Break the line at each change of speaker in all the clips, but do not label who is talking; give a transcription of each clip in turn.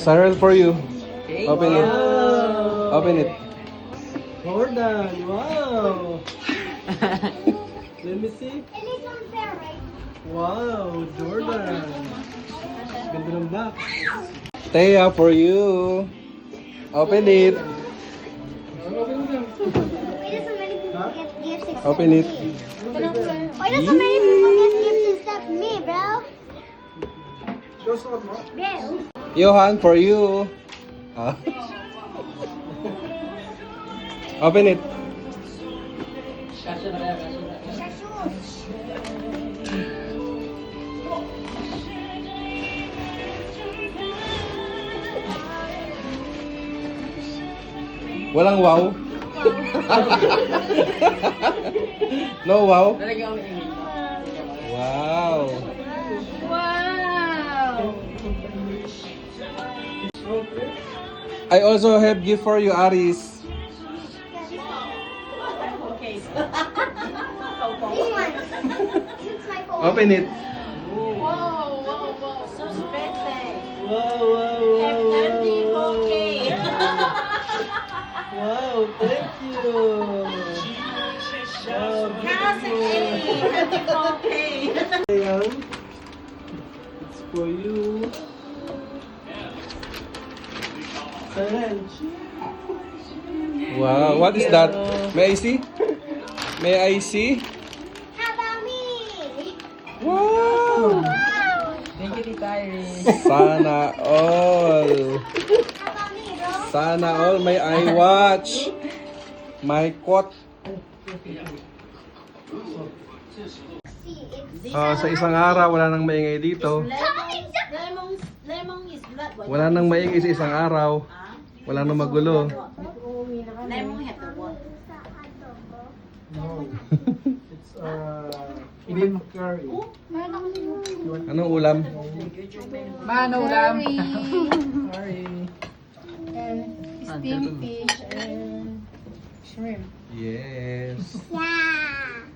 Cyril, for you.
Thank
Open
you.
it. Open it.
Jordan, wow. Let me see.
And it's unfair, right?
Wow, Jordan. Ganda ng box.
Thea, for you. Open it.
Why does so many people get gifts except
Open it.
me? Why does so many people get gifts except me, bro? Bro.
Johan, for you. Ah. Open it.
Kasya na kaya, kasya na.
Walang wow. No wow.
Talaga ako ingin.
Wow.
Wow.
I also have gift for you, Aris.
Okay. This one. It's my phone.
Open it.
So special.
Wow, wow, wow, wow, wow, thank you. Wow, beautiful. Ayan. It's for you. Challenge.
Wow. What is that? May I see? May I see?
How about me?
Wow.
Wow.
Thank you, Tita Iris.
Sana all.
How about me, bro?
Sana all may iWatch. My quote. Sa isang araw, wala nang maingay dito.
Lemon is blood.
Wala nang maingay sa isang araw. Wala nang magulo.
Lemon have the what?
No. It's beef curry.
Anong ulam?
Mano ulam.
Sorry.
Steamed fish and shrimp.
Yes.
Yeah.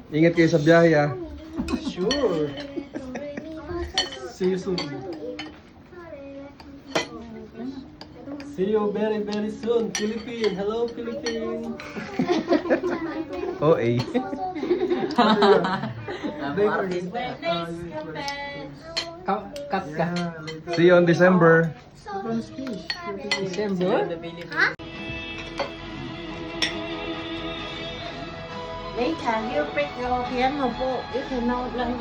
Ingat kayo sa biyahe ah.
Sure. See you soon. See you very, very soon. Philippines. Hello, Philippines.
OA.
Cut ka.
See you on December.
December?
Later, you break your piano book. You cannot learn.